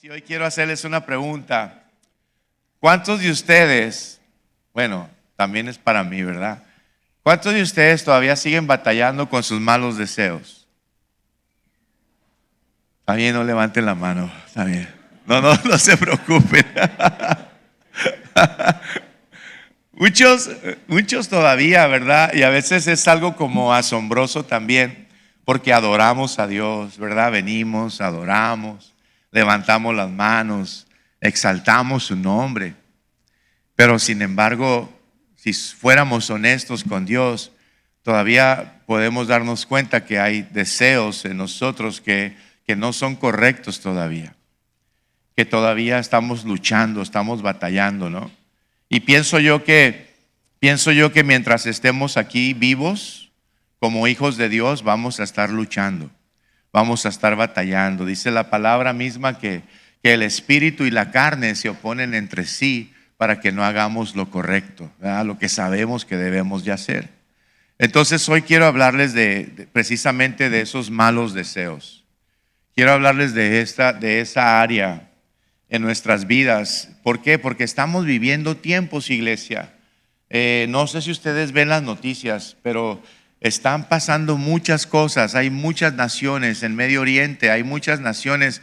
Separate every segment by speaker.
Speaker 1: Sí, hoy quiero hacerles una pregunta. ¿Cuántos de ustedes, bueno, también es para mí, ¿verdad? ¿Cuántos de ustedes todavía siguen batallando con sus malos deseos? Está bien, no levanten la mano, está bien. No se preocupen. Muchos todavía, ¿verdad? Y a veces es algo como asombroso también, porque adoramos a Dios, ¿verdad? Venimos, adoramos, levantamos las manos, exaltamos su nombre. Pero sin embargo, si fuéramos honestos con Dios, todavía podemos darnos cuenta que hay deseos en nosotros que no son correctos todavía, que todavía estamos luchando, estamos batallando, ¿no? Y pienso yo que mientras estemos aquí vivos, como hijos de Dios, vamos a estar luchando, vamos a estar batallando. Dice la palabra misma que el espíritu y la carne se oponen entre sí para que no hagamos lo correcto, ¿verdad? Lo que sabemos que debemos de hacer. Entonces hoy quiero hablarles precisamente de esos malos deseos. Quiero hablarles de esa área en nuestras vidas. ¿Por qué? Porque estamos viviendo tiempos, iglesia. No sé si ustedes ven las noticias, pero están pasando muchas cosas. Hay muchas naciones en Medio Oriente, hay muchas naciones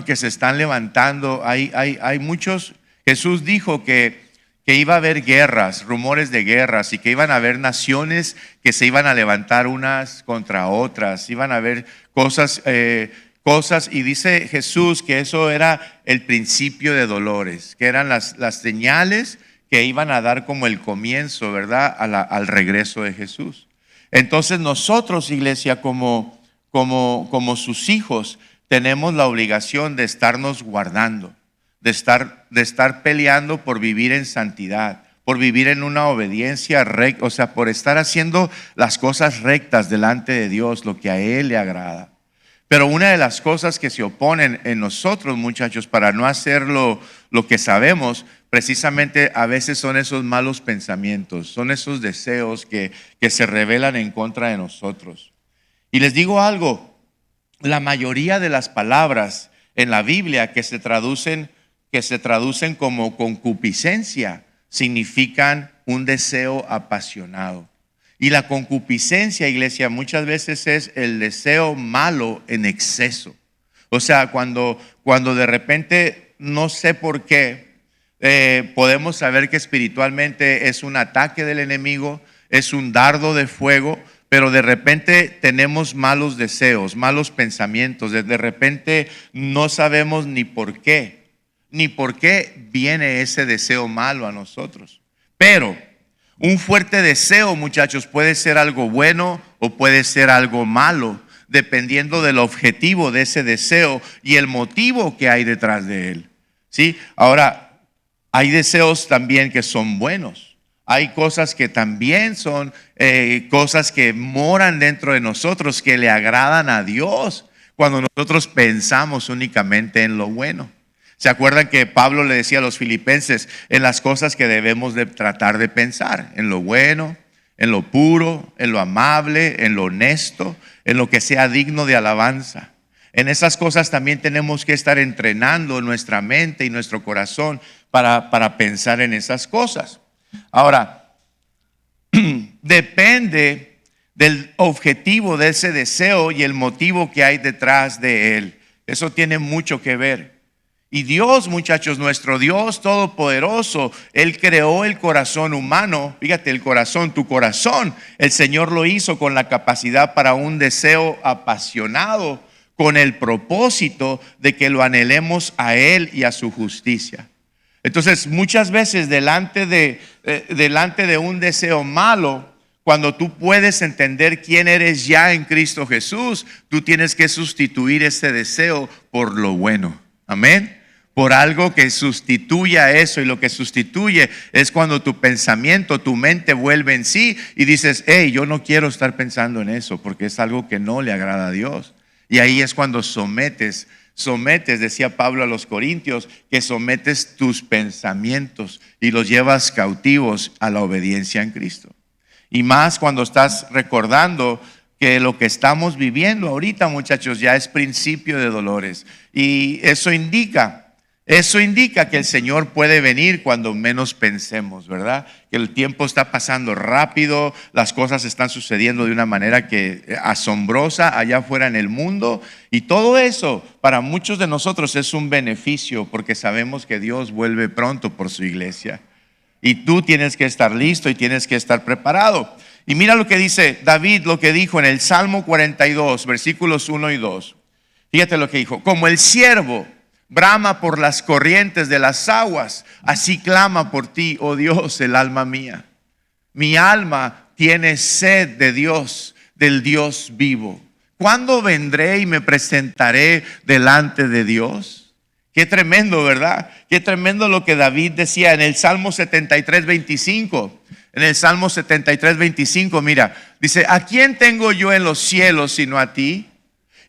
Speaker 1: que se están levantando. Hay muchos. Jesús dijo que iba a haber guerras, rumores de guerras, y que iban a haber naciones que se iban a levantar unas contra otras, iban a haber cosas, y dice Jesús que eso era el principio de dolores, que eran las señales que iban a dar como el comienzo, ¿verdad? Al regreso de Jesús. Entonces nosotros, iglesia, como sus hijos, tenemos la obligación de estarnos guardando, de estar peleando por vivir en santidad, por vivir en una obediencia recta, o sea, por estar haciendo las cosas rectas delante de Dios, lo que a Él le agrada. Pero una de las cosas que se oponen en nosotros, muchachos, para no hacer lo que sabemos, precisamente a veces son esos malos pensamientos, son esos deseos que se rebelan en contra de nosotros. Y les digo algo, la mayoría de las palabras en la Biblia que se traducen como concupiscencia significan un deseo apasionado. Y la concupiscencia, iglesia, muchas veces es el deseo malo en exceso. O sea, cuando de repente, no sé por qué, podemos saber que espiritualmente es un ataque del enemigo, es un dardo de fuego, pero de repente tenemos malos deseos, malos pensamientos, de repente no sabemos ni por qué viene ese deseo malo a nosotros. Pero un fuerte deseo, muchachos, puede ser algo bueno o puede ser algo malo, dependiendo del objetivo de ese deseo y el motivo que hay detrás de él. ¿Sí? Ahora, hay deseos también que son buenos. Hay cosas que también son cosas que moran dentro de nosotros, que le agradan a Dios cuando nosotros pensamos únicamente en lo bueno. ¿Se acuerdan que Pablo le decía a los filipenses en las cosas que debemos de tratar de pensar? En lo bueno, en lo puro, en lo amable, en lo honesto, en lo que sea digno de alabanza. En esas cosas también tenemos que estar entrenando nuestra mente y nuestro corazón para pensar en esas cosas. Ahora, depende del objetivo de ese deseo y el motivo que hay detrás de él. Eso tiene mucho que ver. Y Dios, muchachos, nuestro Dios todopoderoso, Él creó el corazón humano. Fíjate, el corazón, tu corazón, el Señor lo hizo con la capacidad para un deseo apasionado, con el propósito de que lo anhelemos a Él y a su justicia. Entonces, muchas veces delante de un deseo malo, cuando tú puedes entender quién eres ya en Cristo Jesús, tú tienes que sustituir ese deseo por lo bueno. Amén. Por algo que sustituya eso, y lo que sustituye es cuando tu pensamiento, tu mente vuelve en sí y dices, hey, yo no quiero estar pensando en eso porque es algo que no le agrada a Dios. Y ahí es cuando sometes, decía Pablo a los Corintios, que sometes tus pensamientos y los llevas cautivos a la obediencia en Cristo. Y más cuando estás recordando que lo que estamos viviendo ahorita, muchachos, ya es principio de dolores. Y eso indica que el Señor puede venir cuando menos pensemos, ¿verdad? Que el tiempo está pasando rápido, las cosas están sucediendo de una manera asombrosa allá afuera en el mundo. Y todo eso para muchos de nosotros es un beneficio, porque sabemos que Dios vuelve pronto por su iglesia. Y tú tienes que estar listo y tienes que estar preparado. Y mira lo que dice David, lo que dijo en el Salmo 42, versículos 1 y 2. Fíjate lo que dijo: como el ciervo brama por las corrientes de las aguas, así clama por ti, oh Dios, el alma mía. Mi alma tiene sed de Dios, del Dios vivo. ¿Cuándo vendré y me presentaré delante de Dios? Qué tremendo, ¿verdad? Qué tremendo lo que David decía en el Salmo 73, 25. En el Salmo 73, 25, mira, dice: ¿a quién tengo yo en los cielos sino a ti?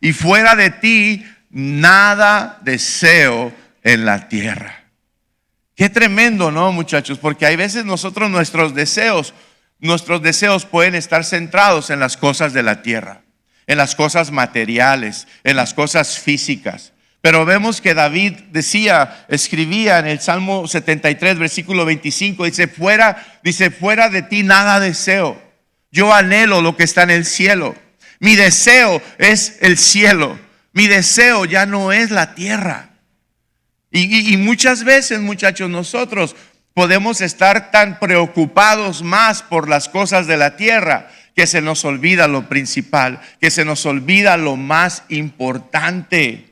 Speaker 1: Y fuera de ti nada deseo en la tierra. Qué tremendo, ¿no, muchachos? Porque hay veces nuestros deseos pueden estar centrados en las cosas de la tierra, en las cosas materiales, en las cosas físicas. Pero vemos que David escribía en el Salmo 73, versículo 25, dice, fuera de ti nada deseo. Yo anhelo lo que está en el cielo. Mi deseo es el cielo. Mi deseo ya no es la tierra. Y muchas veces, muchachos, nosotros podemos estar tan preocupados más por las cosas de la tierra que se nos olvida lo principal, que se nos olvida lo más importante.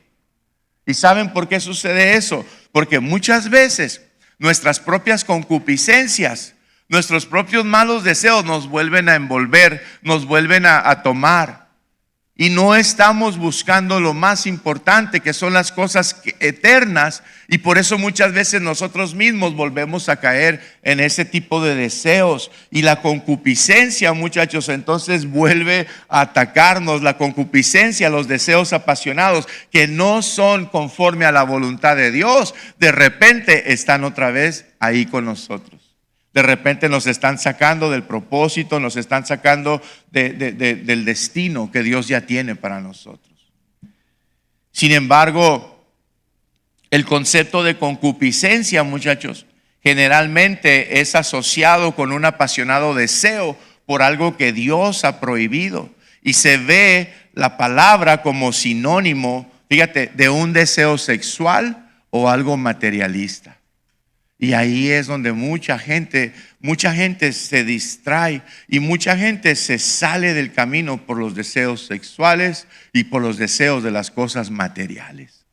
Speaker 1: ¿Y saben por qué sucede eso? Porque muchas veces nuestras propias concupiscencias, nuestros propios malos deseos nos vuelven a envolver, nos vuelven a tomar. Y no estamos buscando lo más importante, que son las cosas eternas. Y por eso muchas veces nosotros mismos volvemos a caer en ese tipo de deseos. Y la concupiscencia, muchachos, entonces vuelve a atacarnos. La concupiscencia, los deseos apasionados que no son conforme a la voluntad de Dios, de repente están otra vez ahí con nosotros. De repente nos están sacando del propósito, nos están sacando del destino que Dios ya tiene para nosotros. Sin embargo, el concepto de concupiscencia, muchachos, generalmente es asociado con un apasionado deseo por algo que Dios ha prohibido. Y se ve la palabra como sinónimo, fíjate, de un deseo sexual o algo materialista. Y ahí es donde mucha gente se distrae y mucha gente se sale del camino por los deseos sexuales y por los deseos de las cosas materiales.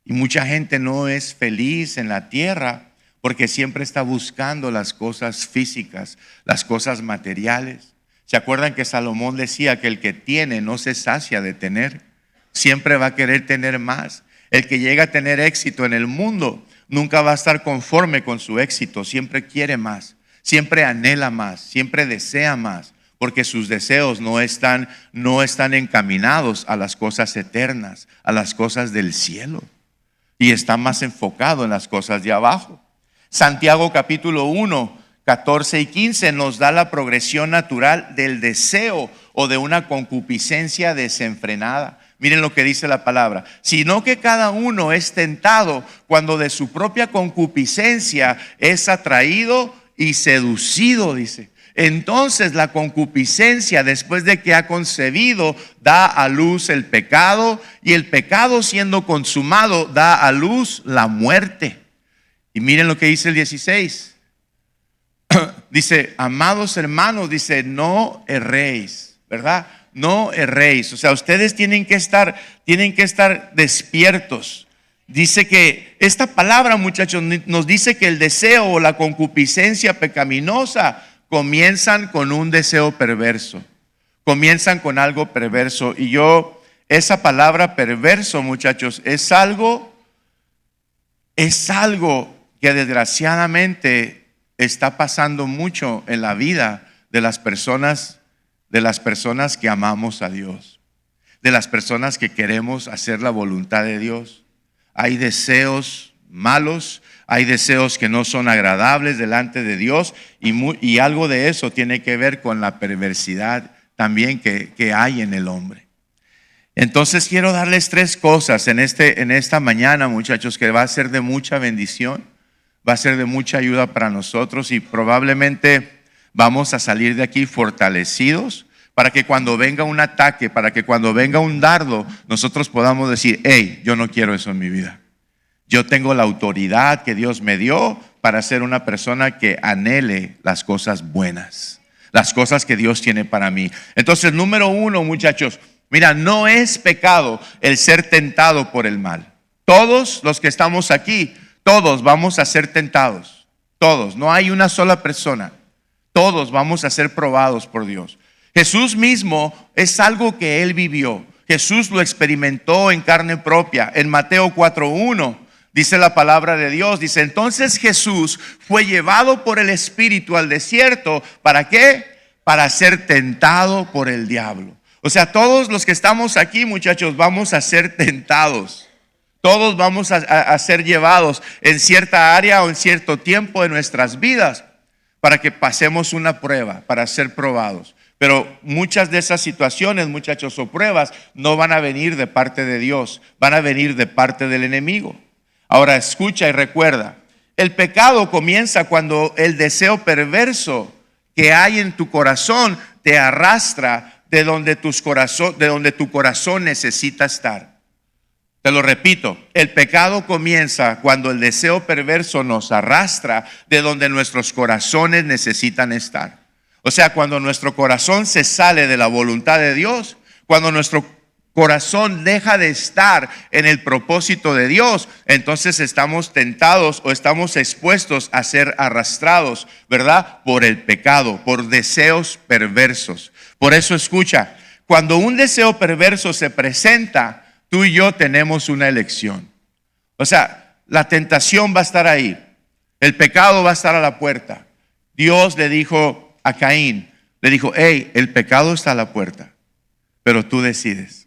Speaker 1: Y mucha gente no es feliz en la tierra porque siempre está buscando las cosas físicas, las cosas materiales. ¿Se acuerdan que Salomón decía que el que tiene no se sacia de tener? Siempre va a querer tener más. El que llega a tener éxito en el mundo nunca va a estar conforme con su éxito, siempre quiere más, siempre anhela más, siempre desea más, porque sus deseos no están encaminados a las cosas eternas, a las cosas del cielo, y está más enfocado en las cosas de abajo. Santiago capítulo 1, 14 y 15 nos da la progresión natural del deseo o de una concupiscencia desenfrenada. Miren lo que dice la palabra: sino que cada uno es tentado cuando de su propia concupiscencia es atraído y seducido, dice. Entonces la concupiscencia, después de que ha concebido, da a luz el pecado, y el pecado, siendo consumado, da a luz la muerte. Y miren lo que dice el 16. Dice, amados hermanos, dice, no erréis, ¿verdad? No erréis. O sea, ustedes tienen que estar despiertos. Dice que esta palabra, muchachos, nos dice que el deseo o la concupiscencia pecaminosa comienzan con un deseo perverso. Comienzan con algo perverso. Y esa palabra perverso, muchachos, es algo que desgraciadamente está pasando mucho en la vida de las personas que amamos a Dios, de las personas que queremos hacer la voluntad de Dios. Hay deseos malos, hay deseos que no son agradables delante de Dios, y algo de eso tiene que ver con la perversidad también que hay en el hombre. Entonces quiero darles 3 cosas en esta mañana, muchachos, que va a ser de mucha bendición, va a ser de mucha ayuda para nosotros y probablemente vamos a salir de aquí fortalecidos para que cuando venga un ataque, para que cuando venga un dardo, nosotros podamos decir, hey, yo no quiero eso en mi vida. Yo tengo la autoridad que Dios me dio para ser una persona que anhele las cosas buenas, las cosas que Dios tiene para mí. Entonces, número 1, muchachos, mira, no es pecado el ser tentado por el mal. Todos los que estamos aquí, todos vamos a ser tentados. Todos, no hay una sola persona. Todos vamos a ser probados por Dios. Jesús mismo es algo que Él vivió. Jesús lo experimentó en carne propia. En Mateo 4:1 dice la palabra de Dios. Dice, entonces Jesús fue llevado por el Espíritu al desierto. ¿Para qué? Para ser tentado por el diablo. O sea, todos los que estamos aquí, muchachos, vamos a ser tentados. Todos vamos a ser llevados en cierta área o en cierto tiempo de nuestras vidas para que pasemos una prueba, para ser probados. Pero muchas de esas situaciones, muchachos, o pruebas no van a venir de parte de Dios, van a venir de parte del enemigo. Ahora escucha y recuerda, el pecado comienza cuando el deseo perverso que hay en tu corazón te arrastra de donde tu corazón necesita estar. Te lo repito, el pecado comienza cuando el deseo perverso nos arrastra de donde nuestros corazones necesitan estar. O sea, cuando nuestro corazón se sale de la voluntad de Dios, cuando nuestro corazón deja de estar en el propósito de Dios, entonces estamos tentados o estamos expuestos a ser arrastrados, ¿verdad? Por el pecado, por deseos perversos. Por eso escucha, cuando un deseo perverso se presenta, tú y yo tenemos una elección. O sea, la tentación va a estar ahí. El pecado va a estar a la puerta. Dios le dijo a Caín, le dijo, hey, el pecado está a la puerta, pero tú decides.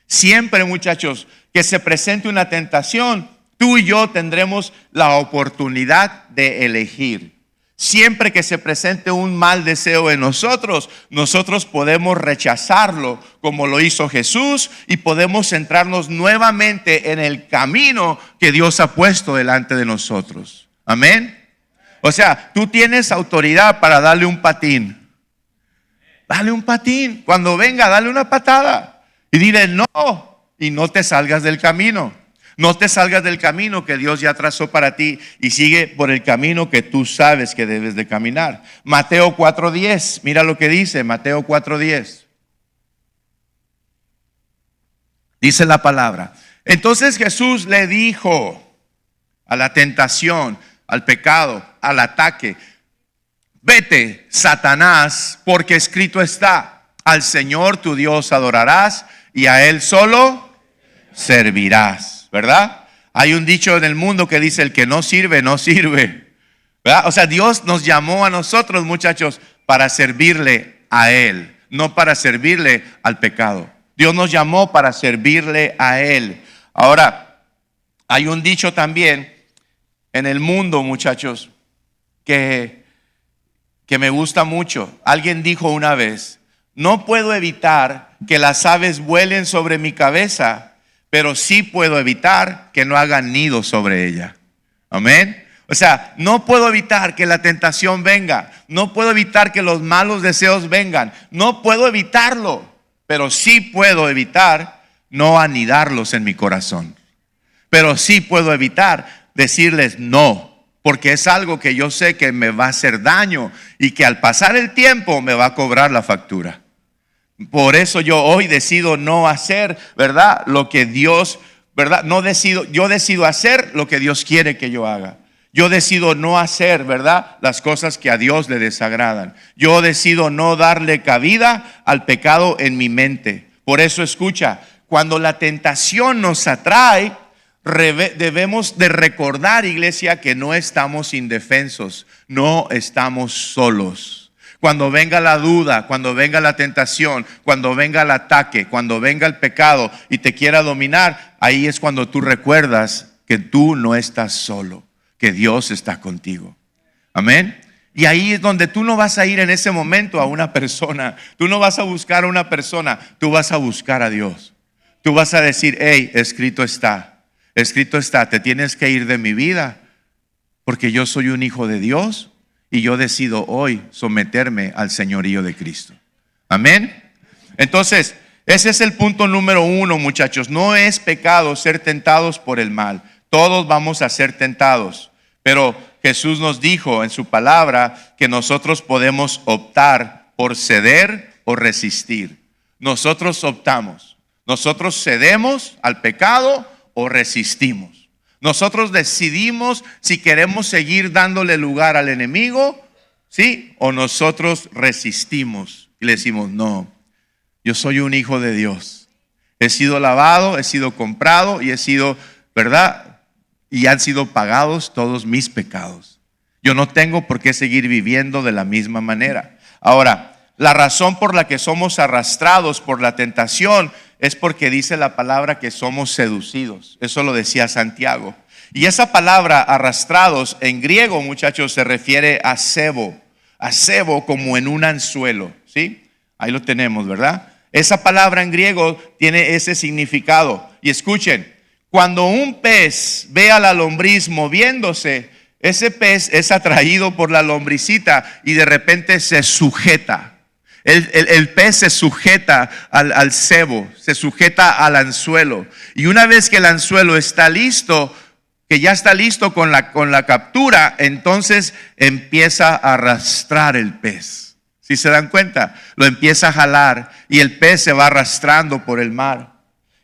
Speaker 1: Siempre, muchachos, que se presente una tentación, tú y yo tendremos la oportunidad de elegir. Siempre que se presente un mal deseo en nosotros, nosotros podemos rechazarlo como lo hizo Jesús y podemos centrarnos nuevamente en el camino que Dios ha puesto delante de nosotros. Amén. O sea, tú tienes autoridad para darle un patín. Dale un patín. Cuando venga, dale una patada. Y dile no, y no te salgas del camino. No te salgas del camino que Dios ya trazó para ti y sigue por el camino que tú sabes que debes de caminar. Mateo 4:10, mira lo que dice Mateo 4:10. Dice la palabra. Entonces Jesús le dijo a la tentación, al pecado, al ataque, vete, Satanás, porque escrito está, al Señor tu Dios adorarás y a Él solo servirás. ¿Verdad? Hay un dicho en el mundo que dice, el que no sirve, no sirve. ¿Verdad? O sea, Dios nos llamó a nosotros, muchachos, para servirle a Él, no para servirle al pecado. Dios nos llamó para servirle a Él. Ahora, hay un dicho también en el mundo, muchachos, que me gusta mucho. Alguien dijo una vez, no puedo evitar que las aves vuelen sobre mi cabeza, pero sí puedo evitar que no hagan nido sobre ella. Amén. O sea, no puedo evitar que la tentación venga. No puedo evitar que los malos deseos vengan. No puedo evitarlo, pero sí puedo evitar no anidarlos en mi corazón. Pero sí puedo evitar decirles no, porque es algo que yo sé que me va a hacer daño y que al pasar el tiempo me va a cobrar la factura. Por eso yo hoy decido no hacer, ¿verdad? Lo que Dios, ¿verdad? Yo decido hacer lo que Dios quiere que yo haga. Yo decido no hacer, ¿verdad? Las cosas que a Dios le desagradan. Yo decido no darle cabida al pecado en mi mente. Por eso escucha, cuando la tentación nos atrae, debemos de recordar, iglesia, que no estamos indefensos, no estamos solos. Cuando venga la duda, cuando venga la tentación, cuando venga el ataque, cuando venga el pecado y te quiera dominar, ahí es cuando tú recuerdas que tú no estás solo, que Dios está contigo. Amén. Y ahí es donde tú no vas a ir en ese momento a una persona, tú no vas a buscar a una persona, tú vas a buscar a Dios. Tú vas a decir, hey, escrito está, te tienes que ir de mi vida porque yo soy un hijo de Dios y yo decido hoy someterme al señorío de Cristo. Amén. Entonces, ese es el punto número 1, muchachos. No es pecado ser tentados por el mal. Todos vamos a ser tentados, pero Jesús nos dijo en su palabra que nosotros podemos optar por ceder o resistir. Nosotros optamos. Nosotros cedemos al pecado o resistimos. Nosotros decidimos si queremos seguir dándole lugar al enemigo, ¿sí? O nosotros resistimos y le decimos, no, yo soy un hijo de Dios. He sido lavado, he sido comprado y he sido, ¿verdad? Y han sido pagados todos mis pecados. Yo no tengo por qué seguir viviendo de la misma manera. Ahora, la razón por la que somos arrastrados por la tentación es porque dice la palabra que somos seducidos. Eso lo decía Santiago. Y esa palabra arrastrados en griego, muchachos, se refiere a cebo. A cebo como en un anzuelo, ¿sí? Ahí lo tenemos, ¿verdad? Esa palabra en griego tiene ese significado. Y escuchen, cuando un pez ve a la lombriz moviéndose, ese pez es atraído por la lombricita y de repente se sujeta. El pez se sujeta al cebo, se sujeta al anzuelo. Y una vez que el anzuelo está listo, que ya está listo con la captura, entonces empieza a arrastrar el pez. Si se dan cuenta, lo empieza a jalar y el pez se va arrastrando por el mar.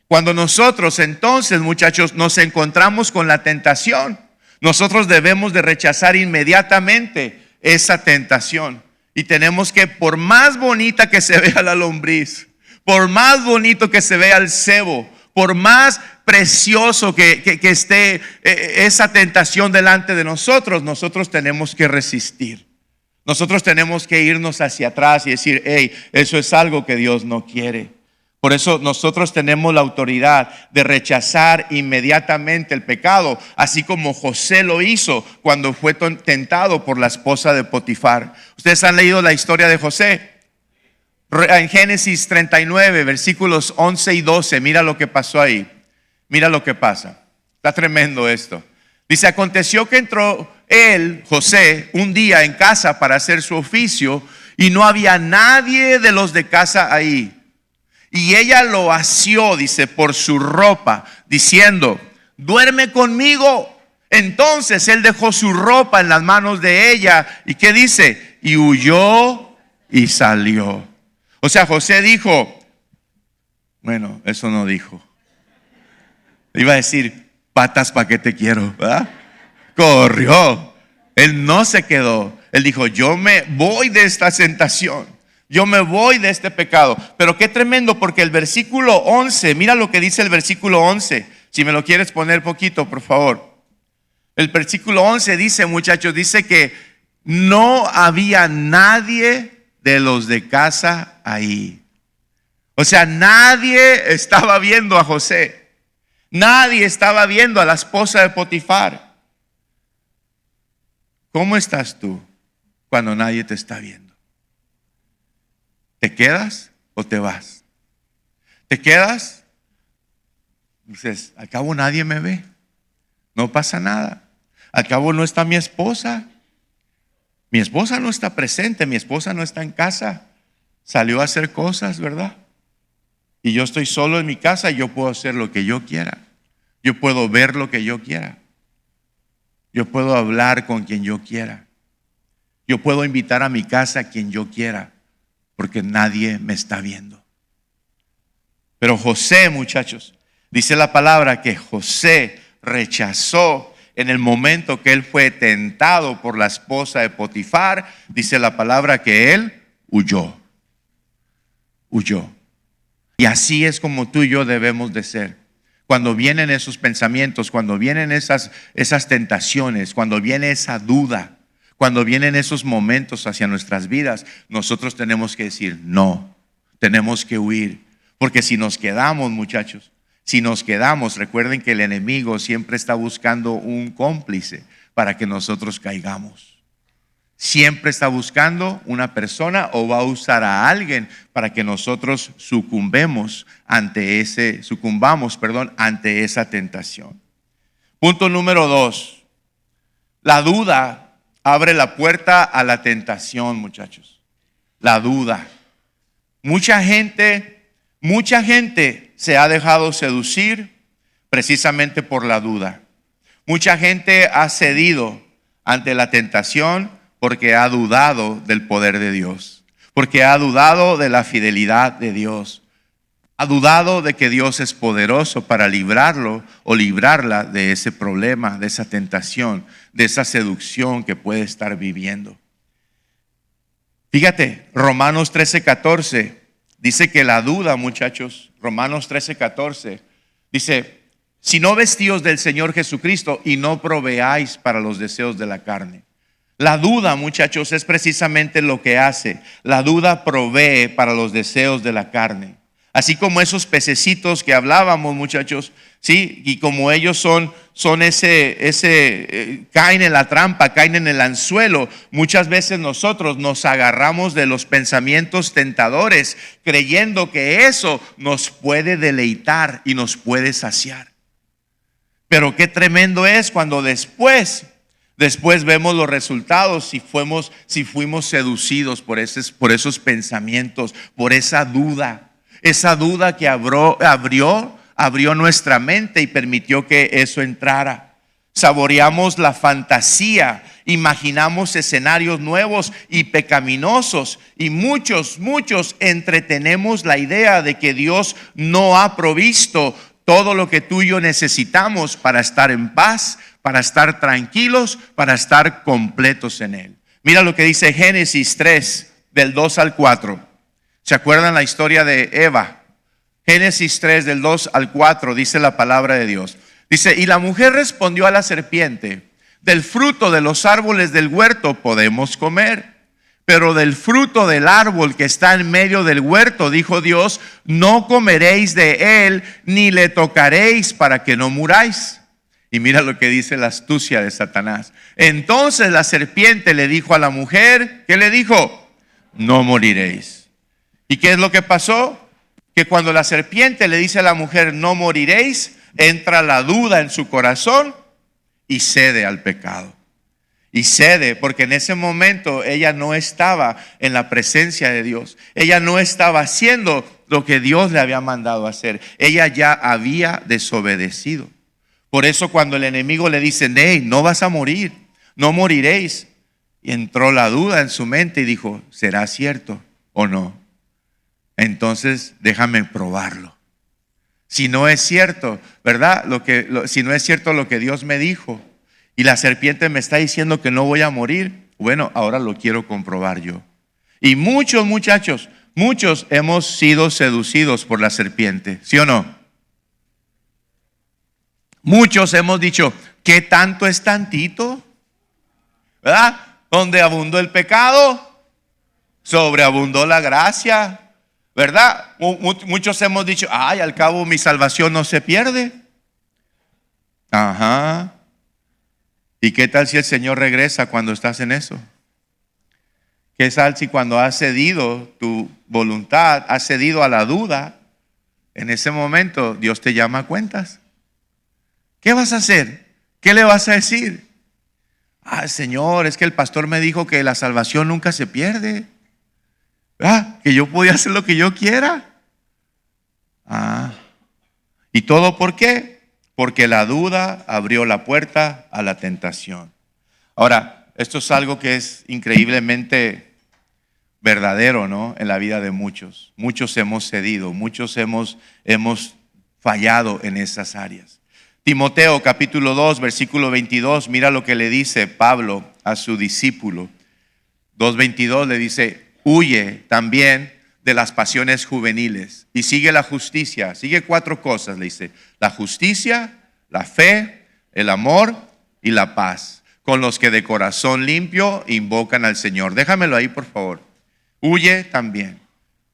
Speaker 1: Cuando nosotros entonces, muchachos, nos encontramos con la tentación, nosotros debemos de rechazar inmediatamente esa tentación. Y tenemos que, por más bonita que se vea la lombriz, por más bonito que se vea el cebo, por más precioso que esté esa tentación delante de nosotros, nosotros tenemos que resistir. Nosotros tenemos que irnos hacia atrás y decir, hey, eso es algo que Dios no quiere. Por eso nosotros tenemos la autoridad de rechazar inmediatamente el pecado, así como José lo hizo cuando fue tentado por la esposa de Potifar. Ustedes han leído la historia de José. En Génesis 39, versículos 11 y 12, mira lo que pasó ahí. Mira lo que pasa. Está tremendo esto. Dice, aconteció que entró él, José, un día en casa para hacer su oficio y no había nadie de los de casa ahí. Y ella lo asió, dice, por su ropa, diciendo, duerme conmigo. Entonces él dejó su ropa en las manos de ella. ¿Y qué dice? Y huyó y salió. O sea, José dijo, bueno, eso no dijo. Iba a decir, patas pa' qué te quiero, ¿verdad? Corrió. Él no se quedó. Él dijo, yo me voy de esta tentación. Yo me voy de este pecado. Pero qué tremendo, porque el versículo 11, mira lo que dice el versículo 11. Si me lo quieres poner poquito, por favor. El versículo 11 dice, muchachos, dice que no había nadie de los de casa ahí. O sea, nadie estaba viendo a José. Nadie estaba viendo a la esposa de Potifar. ¿Cómo estás tú cuando nadie te está viendo? ¿Te quedas o te vas? ¿Te quedas? Dices, al cabo nadie me ve. No pasa nada. Al cabo no está mi esposa. Mi esposa no está presente. Mi esposa no está en casa. Salió a hacer cosas, ¿verdad? Y yo estoy solo en mi casa y yo puedo hacer lo que yo quiera. Yo puedo ver lo que yo quiera. Yo puedo hablar con quien yo quiera. Yo puedo invitar a mi casa a quien yo quiera. Porque nadie me está viendo. Pero José, muchachos, dice la palabra que José rechazó en el momento que él fue tentado por la esposa de Potifar. Dice la palabra que él huyó. Huyó. Y así es como tú y yo debemos de ser. Cuando vienen esos pensamientos, cuando vienen esas tentaciones, cuando viene esa duda, cuando vienen esos momentos hacia nuestras vidas, nosotros tenemos que decir no, tenemos que huir. Porque si nos quedamos, muchachos, si nos quedamos, recuerden que el enemigo siempre está buscando un cómplice para que nosotros caigamos. Siempre está buscando una persona o va a usar a alguien para que nosotros sucumbamos, ante esa tentación. Punto número 2. La duda abre la puerta a la tentación, muchachos. La duda. Mucha gente se ha dejado seducir precisamente por la duda. Mucha gente ha cedido ante la tentación porque ha dudado del poder de Dios, porque ha dudado de la fidelidad de Dios, ha dudado de que Dios es poderoso para librarlo o librarla de ese problema, de esa tentación, de esa seducción que puede estar viviendo. Fíjate, Romanos 13:14 dice que la duda, muchachos, Romanos 13:14 dice: si no vestíos del Señor Jesucristo y no proveáis para los deseos de la carne. La duda, muchachos, es precisamente lo que hace. La duda provee para los deseos de la carne. Así como esos pececitos que hablábamos, muchachos, sí, y como ellos son caen en la trampa, caen en el anzuelo. Muchas veces nosotros nos agarramos de los pensamientos tentadores, creyendo que eso nos puede deleitar y nos puede saciar. Pero qué tremendo es cuando después vemos los resultados, si fuimos seducidos por esos pensamientos, por esa duda que abrió nuestra mente y permitió que eso entrara. Saboreamos la fantasía, imaginamos escenarios nuevos y pecaminosos, y muchos entretenemos la idea de que Dios no ha provisto todo lo que tú y yo necesitamos para estar en paz, para estar tranquilos, para estar completos en Él. Mira lo que dice Génesis 3, del 2 al 4. ¿Se acuerdan la historia de Eva? Génesis 3, del 2 al 4, dice la palabra de Dios. Dice: y la mujer respondió a la serpiente: del fruto de los árboles del huerto podemos comer, pero del fruto del árbol que está en medio del huerto, dijo Dios, no comeréis de él, ni le tocaréis, para que no muráis. Y mira lo que dice la astucia de Satanás. Entonces la serpiente le dijo a la mujer, ¿qué le dijo? No moriréis. ¿Y qué es lo que pasó? Que cuando la serpiente le dice a la mujer, no moriréis, entra la duda en su corazón y cede al pecado. Y cede porque en ese momento ella no estaba en la presencia de Dios. Ella no estaba haciendo lo que Dios le había mandado hacer. Ella ya había desobedecido. Por eso cuando el enemigo le dice, hey, no vas a morir, no moriréis, y entró la duda en su mente y dijo, ¿será cierto o no? Entonces déjame probarlo. Si no es cierto, ¿verdad? Si no es cierto lo que Dios me dijo y la serpiente me está diciendo que no voy a morir, bueno, ahora lo quiero comprobar yo. Y muchos muchachos, muchos hemos sido seducidos por la serpiente, ¿sí o no? Muchos hemos dicho, ¿qué tanto es tantito? ¿Verdad? Donde abundó el pecado, sobreabundó la gracia. ¿Verdad? Muchos hemos dicho, ay, al cabo mi salvación no se pierde. Ajá. ¿Y qué tal si el Señor regresa cuando estás en eso? ¿Qué tal si cuando has cedido tu voluntad, has cedido a la duda, en ese momento Dios te llama a cuentas? ¿Qué vas a hacer? ¿Qué le vas a decir? Ah, Señor, es que el pastor me dijo que la salvación nunca se pierde. Que yo podía hacer lo que yo quiera. ¿Y todo por qué? Porque la duda abrió la puerta a la tentación. Ahora, esto es algo que es increíblemente verdadero, ¿no? En la vida de muchos. Muchos hemos cedido, muchos hemos fallado en esas áreas. Timoteo capítulo 2, versículo 22, mira lo que le dice Pablo a su discípulo. 2:22 le dice, huye también de las pasiones juveniles y sigue la justicia. Sigue 4 cosas, le dice. La justicia, la fe, el amor y la paz, con los que de corazón limpio invocan al Señor. Déjamelo ahí, por favor. Huye también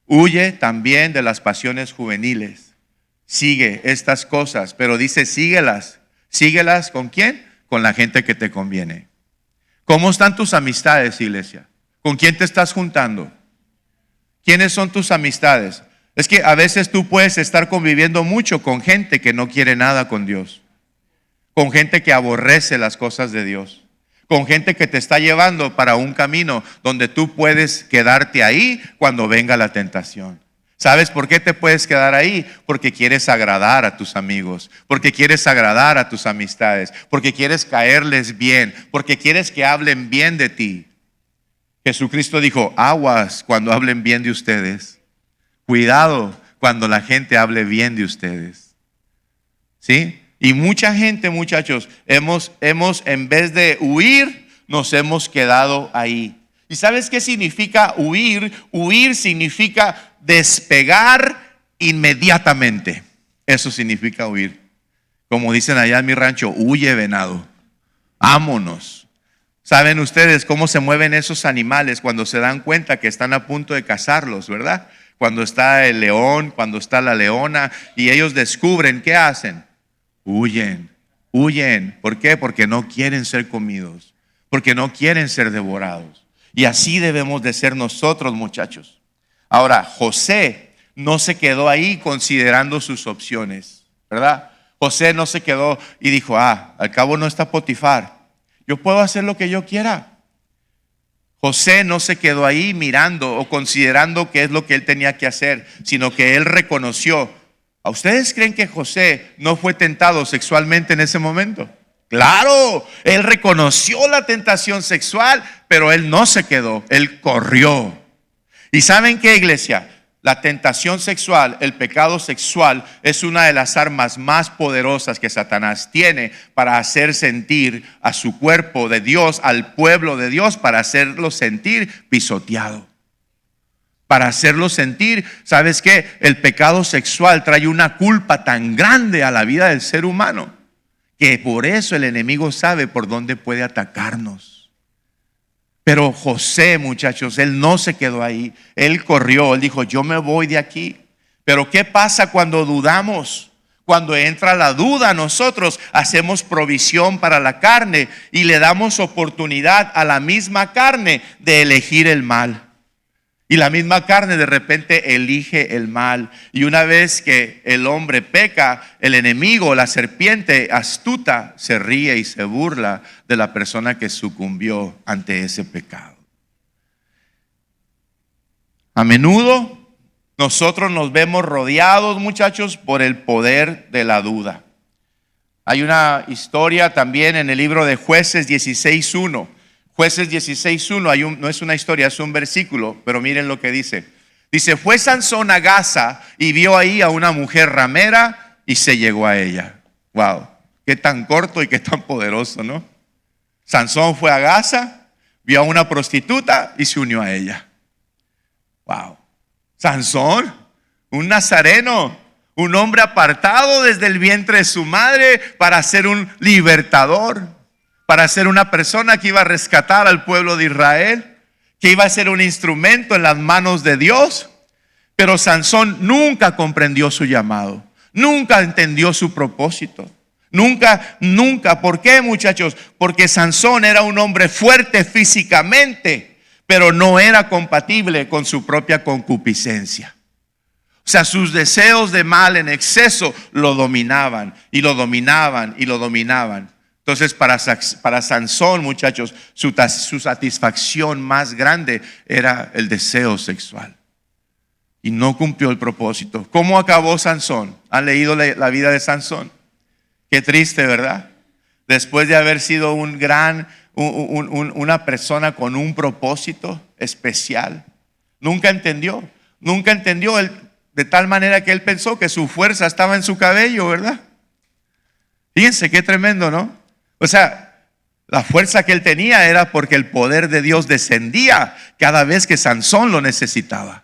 Speaker 1: de las pasiones juveniles. Sigue estas cosas, pero dice síguelas. ¿Síguelas con quién? Con la gente que te conviene. ¿Cómo están tus amistades, iglesia? ¿Con quién te estás juntando? ¿Quiénes son tus amistades? Es que a veces tú puedes estar conviviendo mucho con gente que no quiere nada con Dios, con gente que aborrece las cosas de Dios, con gente que te está llevando para un camino donde tú puedes quedarte ahí cuando venga la tentación. ¿Sabes por qué te puedes quedar ahí? Porque quieres agradar a tus amigos, porque quieres agradar a tus amistades, porque quieres caerles bien, porque quieres que hablen bien de ti. Jesucristo dijo, aguas cuando hablen bien de ustedes. Cuidado cuando la gente hable bien de ustedes. ¿Sí? Y mucha gente, muchachos, hemos en vez de huir, nos hemos quedado ahí. ¿Y sabes qué significa huir? Huir significa despegar inmediatamente. Eso significa huir. Como dicen allá en mi rancho, huye venado. Vámonos. ¿Saben ustedes cómo se mueven esos animales cuando se dan cuenta que están a punto de cazarlos, verdad? Cuando está el león, cuando está la leona y ellos descubren, ¿qué hacen? Huyen, huyen. ¿Por qué? Porque no quieren ser comidos, porque no quieren ser devorados. Y así debemos de ser nosotros, muchachos. Ahora, José no se quedó ahí considerando sus opciones, ¿verdad? José no se quedó y dijo, al cabo no está Potifar, yo puedo hacer lo que yo quiera. José no se quedó ahí mirando o considerando qué es lo que él tenía que hacer, sino que él reconoció. ¿A ustedes creen que José no fue tentado sexualmente en ese momento? Claro, él reconoció la tentación sexual, pero él no se quedó, él corrió. ¿Y saben qué, iglesia? La tentación sexual, el pecado sexual es una de las armas más poderosas que Satanás tiene para hacer sentir a su cuerpo de Dios, al pueblo de Dios, para hacerlo sentir pisoteado. Para hacerlo sentir, ¿sabes qué? El pecado sexual trae una culpa tan grande a la vida del ser humano que por eso el enemigo sabe por dónde puede atacarnos. Pero José, muchachos, él no se quedó ahí. Él corrió, él dijo, yo me voy de aquí. Pero ¿qué pasa cuando dudamos? Cuando entra la duda, nosotros hacemos provisión para la carne y le damos oportunidad a la misma carne de elegir el mal. Y la misma carne de repente elige el mal. Y una vez que el hombre peca, el enemigo, la serpiente astuta, se ríe y se burla de la persona que sucumbió ante ese pecado. A menudo nosotros nos vemos rodeados, muchachos, por el poder de la duda. Hay una historia también en el libro de Jueces 16:1. Jueces 16:1, no es una historia, es un versículo, pero miren lo que dice. Dice, fue Sansón a Gaza y vio ahí a una mujer ramera y se llegó a ella. Wow, qué tan corto y qué tan poderoso, ¿no? Sansón fue a Gaza, vio a una prostituta y se unió a ella. Wow, Sansón, un nazareno, un hombre apartado desde el vientre de su madre para ser un libertador, para ser una persona que iba a rescatar al pueblo de Israel, que iba a ser un instrumento en las manos de Dios. Pero Sansón nunca comprendió su llamado, nunca entendió su propósito. Nunca. ¿Por qué, muchachos? Porque Sansón era un hombre fuerte físicamente, pero no era compatible con su propia concupiscencia. O sea, sus deseos de mal en exceso lo dominaban y lo dominaban y lo dominaban. Entonces para Sansón, muchachos, su satisfacción más grande era el deseo sexual. Y no cumplió el propósito. ¿Cómo acabó Sansón? ¿Han leído la vida de Sansón? Qué triste, ¿verdad? Después de haber sido una persona con un propósito especial, nunca entendió de tal manera que él pensó que su fuerza estaba en su cabello, ¿verdad? Fíjense qué tremendo, ¿no? O sea, la fuerza que él tenía era porque el poder de Dios descendía cada vez que Sansón lo necesitaba.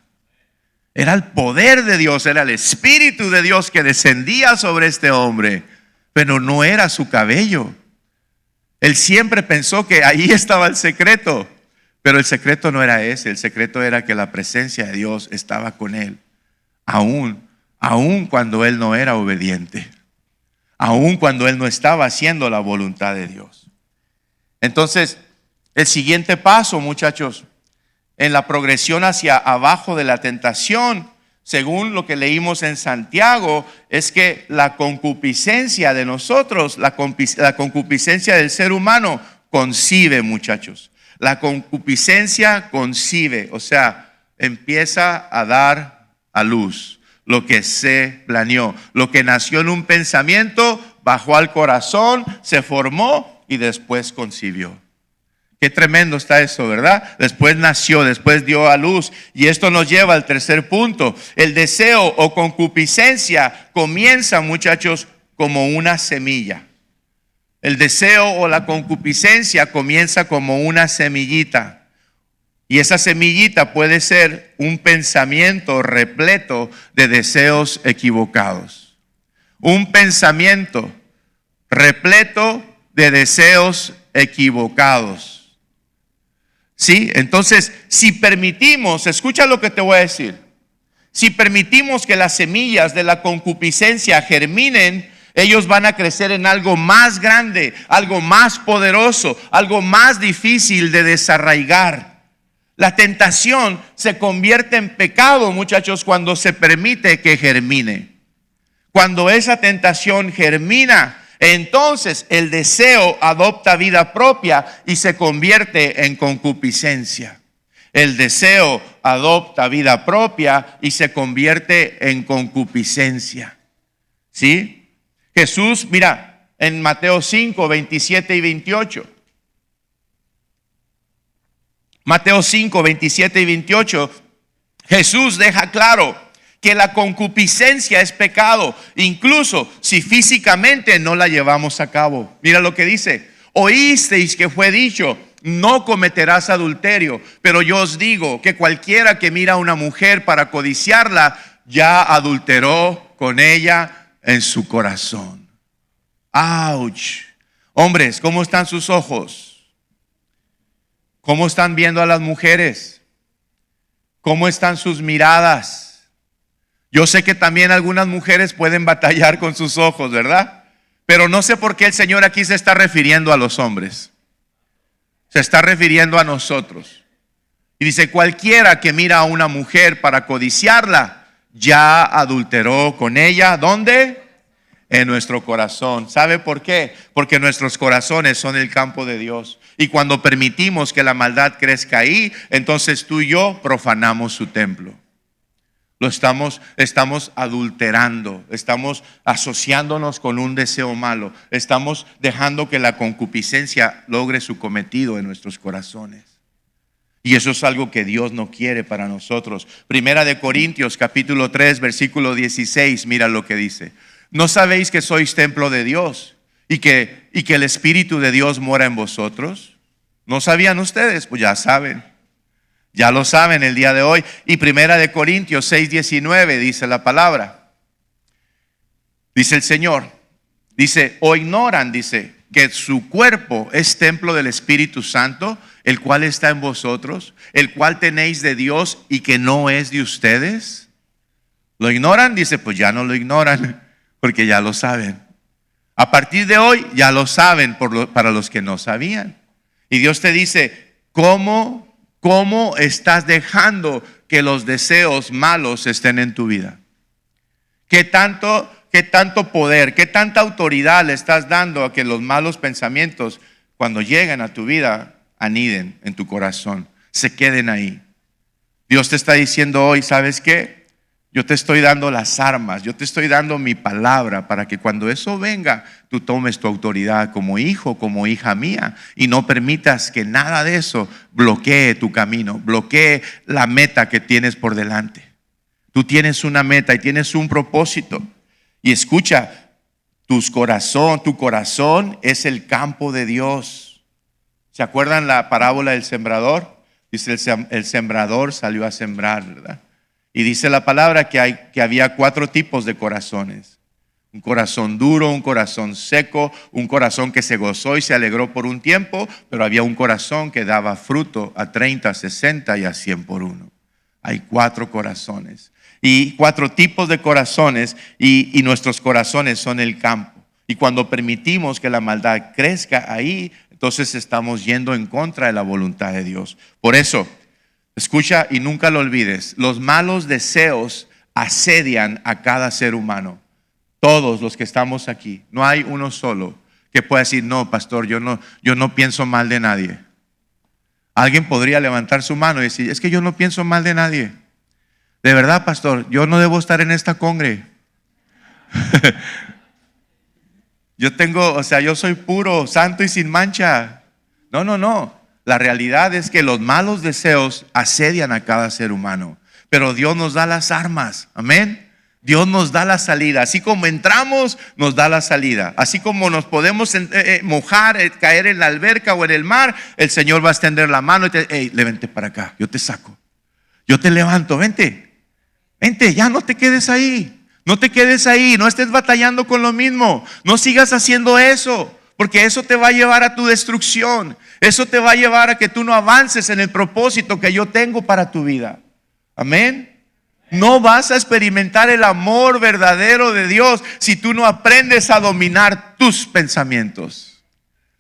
Speaker 1: Era el poder de Dios, era el Espíritu de Dios que descendía sobre este hombre, pero no era su cabello. Él siempre pensó que ahí estaba el secreto, pero el secreto no era ese, el secreto era que la presencia de Dios estaba con él, aún cuando él no era obediente. Aun cuando él no estaba haciendo la voluntad de Dios. Entonces, El siguiente paso, muchachos, en la progresión hacia abajo de la tentación, según lo que leímos en Santiago, es que la concupiscencia de nosotros, la concupiscencia del ser humano, concibe, muchachos. La concupiscencia concibe, o sea, empieza a dar a luz lo que se planeó, lo que nació en un pensamiento, bajó al corazón, se formó y después concibió. Qué tremendo está eso, ¿verdad? Después nació, después dio a luz. Y esto nos lleva al tercer punto. El deseo o concupiscencia comienza, muchachos, como una semilla. El deseo o la concupiscencia comienza como una semillita. Y esa semillita puede ser un pensamiento repleto de deseos equivocados. Un pensamiento repleto de deseos equivocados. ¿Sí? Entonces, si permitimos, escucha lo que te voy a decir. Si permitimos que las semillas de la concupiscencia germinen, ellos van a crecer en algo más grande, algo más poderoso, algo más difícil de desarraigar. La tentación se convierte en pecado, muchachos, cuando se permite que germine. Cuando esa tentación germina, entonces el deseo adopta vida propia y se convierte en concupiscencia. El deseo adopta vida propia y se convierte en concupiscencia. ¿Sí? Jesús, mira, en Mateo 5, 27 y 28. Mateo 5, 27 y 28, Jesús deja claro que la concupiscencia es pecado, incluso si físicamente no la llevamos a cabo. Mira lo que dice: oísteis que fue dicho, no cometerás adulterio, pero yo os digo que cualquiera que mira a una mujer para codiciarla, ya adulteró con ella en su corazón. ¡Auch! Hombres, ¿cómo están sus ojos? ¿Cómo están viendo a las mujeres? ¿Cómo están sus miradas? Yo sé que también algunas mujeres pueden batallar con sus ojos, ¿verdad? Pero no sé por qué el Señor aquí se está refiriendo a los hombres. Se está refiriendo a nosotros. Y dice: cualquiera que mira a una mujer para codiciarla, ya adulteró con ella. ¿Dónde? En nuestro corazón. ¿Sabe por qué? Porque nuestros corazones son el campo de Dios. Y cuando permitimos que la maldad crezca ahí, entonces tú y yo profanamos su templo. Lo estamos adulterando, estamos asociándonos con un deseo malo, estamos dejando que la concupiscencia logre su cometido en nuestros corazones. Y eso es algo que Dios no quiere para nosotros. Primera de Corintios capítulo 3 versículo 16, mira lo que dice: ¿no sabéis que sois templo de Dios y que el Espíritu de Dios mora en vosotros? ¿No sabían ustedes? Pues ya saben. Ya lo saben el día de hoy. Y Primera de Corintios 6:19 dice la palabra. Dice el Señor, dice: o ignoran, dice, que su cuerpo es templo del Espíritu Santo, el cual está en vosotros, el cual tenéis de Dios y que no es de ustedes. ¿Lo ignoran? Dice: pues ya no lo ignoran, porque ya lo saben. A partir de hoy ya lo saben para los que no sabían. Y Dios te dice: ¿Cómo estás dejando que los deseos malos estén en tu vida? ¿Qué tanto poder, qué tanta autoridad le estás dando a que los malos pensamientos, cuando lleguen a tu vida, aniden en tu corazón, se queden ahí? Dios te está diciendo hoy: ¿sabes qué? Yo te estoy dando las armas, yo te estoy dando mi palabra para que cuando eso venga, tú tomes tu autoridad como hijo, como hija mía, y no permitas que nada de eso bloquee tu camino, bloquee la meta que tienes por delante. Tú tienes una meta y tienes un propósito. Y escucha, tu corazón es el campo de Dios. ¿Se acuerdan la parábola del sembrador? Dice: el sembrador salió a sembrar, ¿verdad? Y dice la palabra que había 4 tipos de corazones: un corazón duro, un corazón seco, un corazón que se gozó y se alegró por un tiempo, pero había un corazón que daba fruto a 30, 60 y a 100 por uno. Hay 4 corazones y 4 tipos de corazones, y nuestros corazones son el campo. Y cuando permitimos que la maldad crezca ahí, entonces estamos yendo en contra de la voluntad de Dios. Por eso, escucha y nunca lo olvides, los malos deseos asedian a cada ser humano. Todos los que estamos aquí, no hay uno solo que pueda decir, no, pastor, yo no pienso mal de nadie. Alguien podría levantar su mano y decir, es que yo no pienso mal de nadie. De verdad, pastor, yo no debo estar en esta congre. Yo soy puro, santo y sin mancha. No. La realidad es que los malos deseos asedian a cada ser humano, pero Dios nos da las armas. Amén. Dios nos da la salida. Así como entramos, nos da la salida. Así como nos podemos mojar, caer en la alberca o en el mar, el Señor va a extender la mano y vente para acá, yo te saco, yo te levanto, vente, ya no te quedes ahí. No te quedes ahí, no estés batallando con lo mismo. No sigas haciendo eso, porque eso te va a llevar a tu destrucción. Eso te va a llevar a que tú no avances en el propósito que yo tengo para tu vida. Amén. No vas a experimentar el amor verdadero de Dios si tú no aprendes a dominar tus pensamientos.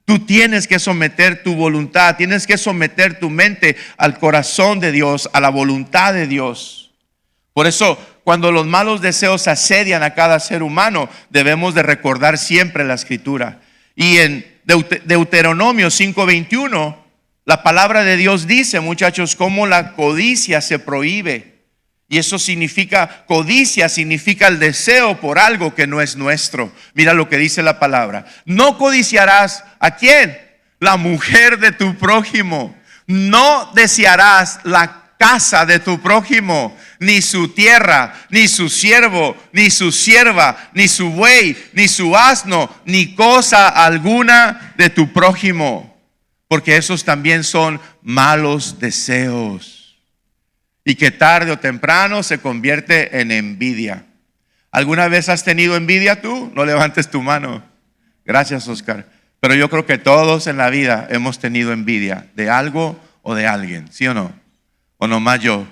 Speaker 1: Tú tienes que someter tu voluntad, tienes que someter tu mente al corazón de Dios, a la voluntad de Dios. Por eso, cuando los malos deseos asedian a cada ser humano, debemos de recordar siempre la Escritura. Y en Deuteronomio 5:21, la palabra de Dios dice, muchachos, cómo la codicia se prohíbe. Y eso significa, codicia significa el deseo por algo que no es nuestro. Mira lo que dice la palabra. No codiciarás, ¿a quién? La mujer de tu prójimo. No desearás la casa de tu prójimo, ni su tierra, ni su siervo, ni su sierva, ni su buey, ni su asno, ni cosa alguna de tu prójimo, porque esos también son malos deseos, y que tarde o temprano se convierte en envidia. ¿Alguna vez has tenido envidia tú? No levantes tu mano. Gracias, Oscar. Pero yo creo que todos en la vida hemos tenido envidia de algo o de alguien, ¿sí o no? ¿O nomás yo?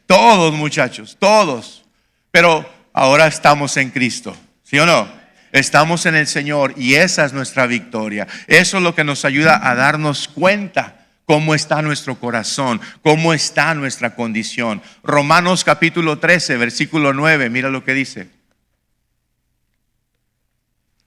Speaker 1: Todos, muchachos, todos. Pero ahora estamos en Cristo, ¿sí o no? Estamos en el Señor y esa es nuestra victoria. Eso es lo que nos ayuda a darnos cuenta cómo está nuestro corazón, cómo está nuestra condición. Romanos capítulo 13, versículo 9, mira lo que dice.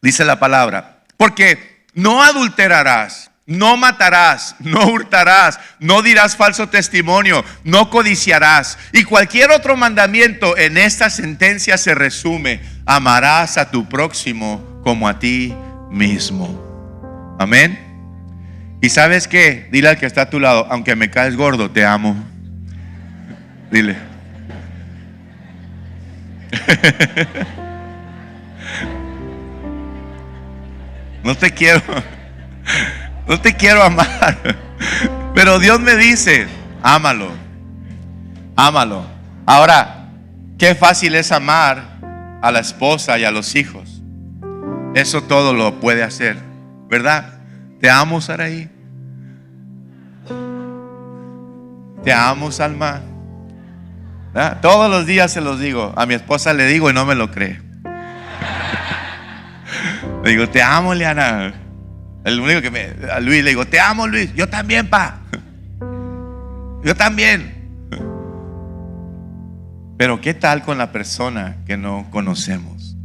Speaker 1: Dice la palabra, porque no adulterarás, no matarás, no hurtarás, no dirás falso testimonio, no codiciarás. Y cualquier otro mandamiento en esta sentencia se resume: amarás a tu próximo como a ti mismo. Amén. Y ¿sabes qué? Dile al que está a tu lado, aunque me caes gordo, te amo. Dile. No te quiero amar, pero Dios me dice, ámalo. Ahora, qué fácil es amar a la esposa y a los hijos. Eso todo lo puede hacer, ¿verdad? Te amo, Saraí. Te amo, Salma. ¿Verdad? Todos los días se los digo. A mi esposa le digo y no me lo cree. Le digo, te amo, Liana. El único a Luis le digo, te amo, Luis. Yo también, pa. Yo también. Pero ¿qué tal con la persona que no conocemos?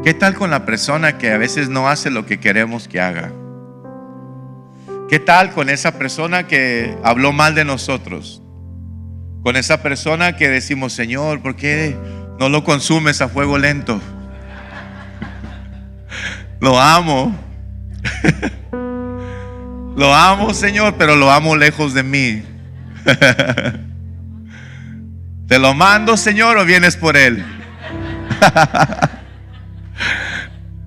Speaker 1: ¿Qué tal con la persona que a veces no hace lo que queremos que haga? ¿Qué tal con esa persona que habló mal de nosotros? Con esa persona que decimos, Señor, ¿por qué no lo consumes a fuego lento? Lo amo. Lo amo, Señor, pero lo amo lejos de mí. ¿Te lo mando, Señor, o vienes por él?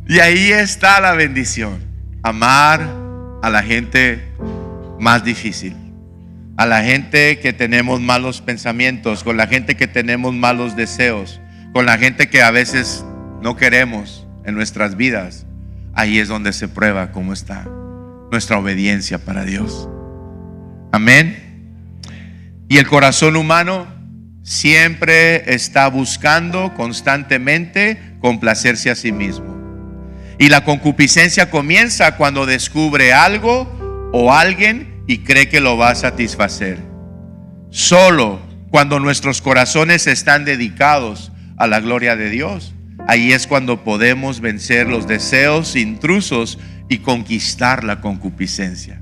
Speaker 1: Y ahí está la bendición. Amar a la gente más difícil, a la gente que tenemos malos pensamientos, con la gente que tenemos malos deseos, con la gente que a veces no queremos en nuestras vidas. Ahí es donde se prueba cómo está nuestra obediencia para Dios. Amén. Y el corazón humano siempre está buscando constantemente complacerse a sí mismo. Y la concupiscencia comienza cuando descubre algo o alguien y cree que lo va a satisfacer. Solo cuando nuestros corazones están dedicados a la gloria de Dios, ahí es cuando podemos vencer los deseos intrusos y conquistar la concupiscencia.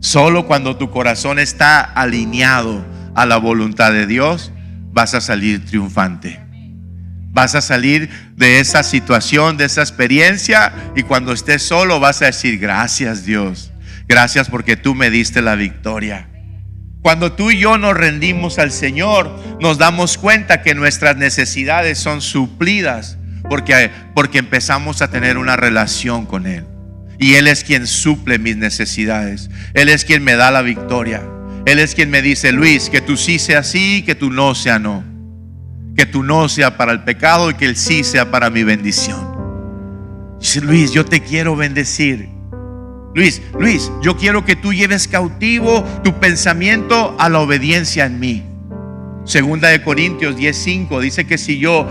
Speaker 1: Solo cuando tu corazón está alineado a la voluntad de Dios, vas a salir triunfante. Vas a salir de esa situación, de esa experiencia, y cuando estés solo vas a decir: gracias, Dios, gracias porque tú me diste la victoria. Cuando tú y yo nos rendimos al Señor, nos damos cuenta que nuestras necesidades son suplidas porque empezamos a tener una relación con Él. Y Él es quien suple mis necesidades. Él es quien me da la victoria. Él es quien me dice: Luis, que tú sí sea sí, que tú no sea no. Que tú no sea para el pecado y que el sí sea para mi bendición. Dice: Luis, yo te quiero bendecir. Luis, yo quiero que tú lleves cautivo tu pensamiento a la obediencia en mí. Segunda de Corintios 10:5 dice que si yo,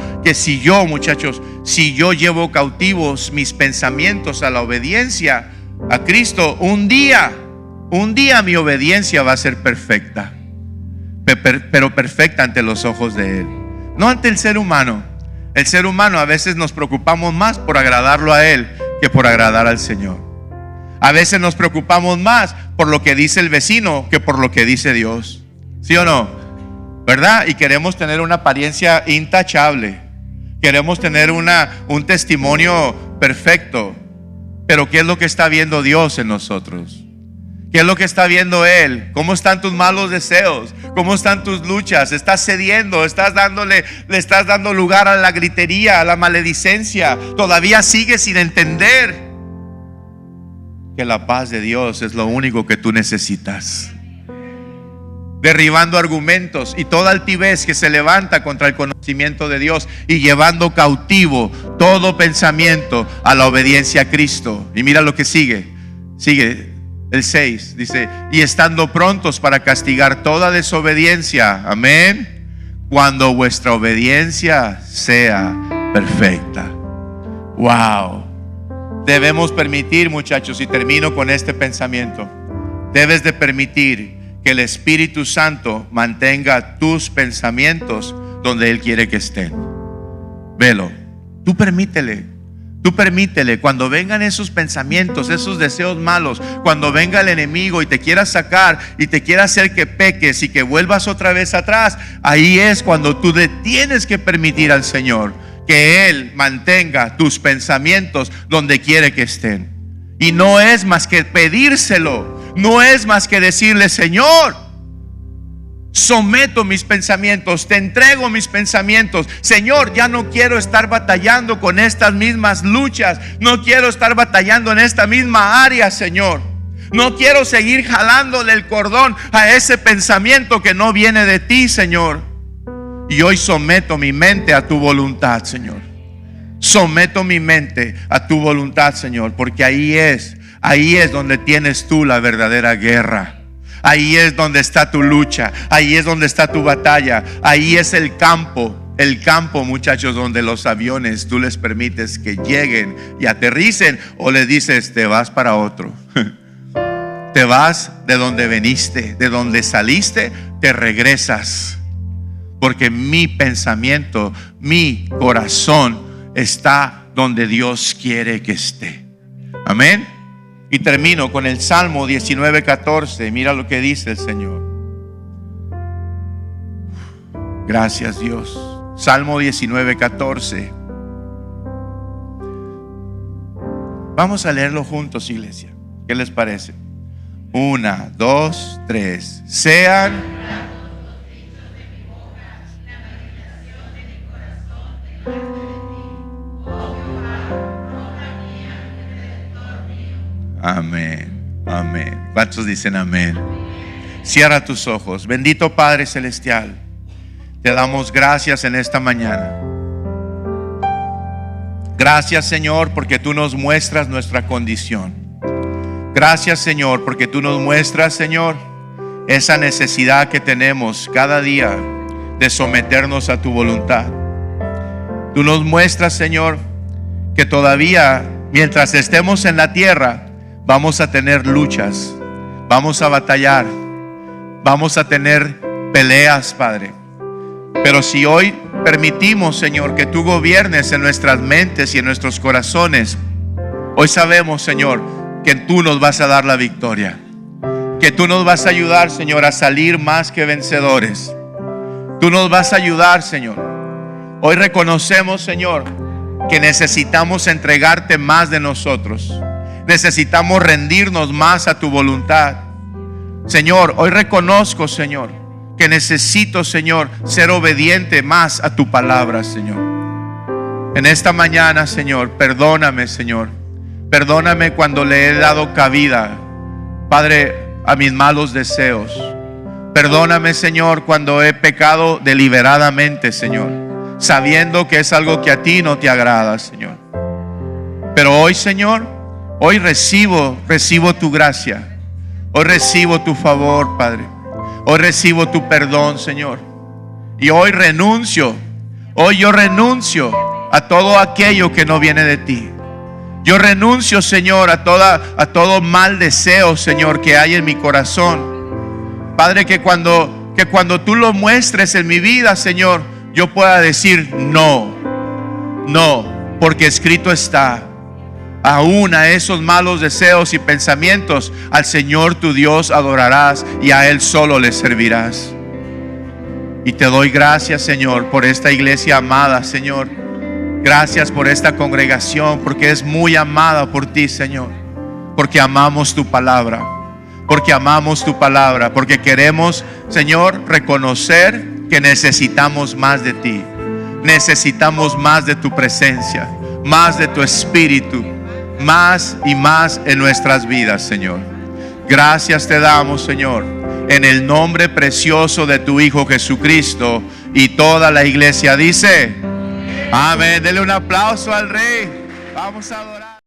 Speaker 1: muchachos, si yo llevo cautivos mis pensamientos a la obediencia a Cristo, un día mi obediencia va a ser perfecta, pero perfecta ante los ojos de Él, no ante el ser humano. El ser humano a veces nos preocupamos más por agradarlo a Él que por agradar al Señor. A veces nos preocupamos más por lo que dice el vecino que por lo que dice Dios. ¿Sí o no? ¿Verdad? Y queremos tener una apariencia intachable. Queremos tener un testimonio perfecto. Pero ¿qué es lo que está viendo Dios en nosotros? ¿Qué es lo que está viendo Él? ¿Cómo están tus malos deseos? ¿Cómo están tus luchas? ¿Estás cediendo? Le estás dando lugar a la gritería, a la maledicencia? ¿Todavía sigues sin entender que la paz de Dios es lo único que tú necesitas? Derribando argumentos y toda altivez que se levanta contra el conocimiento de Dios y llevando cautivo todo pensamiento a la obediencia a Cristo. Y mira lo que sigue el 6, dice: y estando prontos para castigar toda desobediencia, amén, cuando vuestra obediencia sea perfecta. Wow. Debemos permitir, muchachos, y termino con este pensamiento, debes de permitir que el Espíritu Santo mantenga tus pensamientos donde Él quiere que estén. Velo, tú permítele. Cuando vengan esos pensamientos, esos deseos malos, cuando venga el enemigo y te quiera sacar y te quiera hacer que peques y que vuelvas otra vez atrás, ahí es cuando tú le tienes que permitir al Señor que Él mantenga tus pensamientos donde quiere que estén. Y no es más que pedírselo, no es más que decirle: Señor, someto mis pensamientos, te entrego mis pensamientos. Señor, ya no quiero estar batallando con estas mismas luchas, no quiero estar batallando en esta misma área, Señor. No quiero seguir jalándole el cordón a ese pensamiento que no viene de ti, Señor. Y hoy someto mi mente a tu voluntad, Señor. Someto mi mente a tu voluntad, Señor, porque ahí es donde tienes tú la verdadera guerra. Ahí es donde está tu lucha, ahí es donde está tu batalla, ahí es el campo, muchachos, donde los aviones tú les permites que lleguen y aterricen, o les dices: te vas para otro. Te vas de donde veniste, de donde saliste, te regresas. Porque mi pensamiento, mi corazón está donde Dios quiere que esté. Amén. Y termino con el Salmo 19:14. Mira lo que dice el Señor. Gracias, Dios. Salmo 19:14. Vamos a leerlo juntos, iglesia. ¿Qué les parece? 1, 2, 3. Sean amén, amén. ¿Cuántos dicen amén? Cierra tus ojos. Bendito Padre Celestial, te damos gracias en esta mañana. Gracias, Señor, porque tú nos muestras nuestra condición. Gracias, Señor, porque tú nos muestras, Señor, esa necesidad que tenemos cada día de someternos a tu voluntad. Tú nos muestras, Señor, que todavía Mientras estemos en la tierra, vamos a tener luchas, vamos a batallar, vamos a tener peleas, Padre. Pero si hoy permitimos, Señor, que tú gobiernes en nuestras mentes y en nuestros corazones, hoy sabemos, Señor, que tú nos vas a dar la victoria, que tú nos vas a ayudar, Señor, a salir más que vencedores. Tú nos vas a ayudar, Señor. Hoy reconocemos, Señor, que necesitamos entregarte más de nosotros. Necesitamos rendirnos más a tu voluntad. Señor, hoy reconozco, Señor, que necesito, Señor, ser obediente más a tu palabra, Señor. En esta mañana, Señor, perdóname, Señor. Perdóname cuando le he dado cabida, Padre, a mis malos deseos. Perdóname, Señor, cuando he pecado deliberadamente, Señor, sabiendo que es algo que a ti no te agrada, Señor. Pero hoy, Señor, hoy recibo tu gracia. Hoy recibo tu favor, Padre. Hoy recibo tu perdón, Señor. Y hoy yo renuncio a todo aquello que no viene de ti. Yo renuncio, Señor, a todo mal deseo, Señor, que hay en mi corazón. Padre, que cuando tú lo muestres en mi vida, Señor, yo pueda decir no, porque escrito está. Aún a esos malos deseos y pensamientos, al Señor tu Dios adorarás y a Él solo le servirás. Y te doy gracias, Señor, por esta iglesia amada, Señor. Gracias por esta congregación, porque es muy amada por ti, Señor. Porque amamos tu palabra. Porque amamos tu palabra. Porque queremos, Señor, reconocer que necesitamos más de ti. Necesitamos más de tu presencia, más de tu espíritu, más y más en nuestras vidas, Señor. Gracias te damos, Señor, en el nombre precioso de tu Hijo Jesucristo. Y toda la iglesia dice amén. Dele un aplauso al Rey. Vamos a adorar.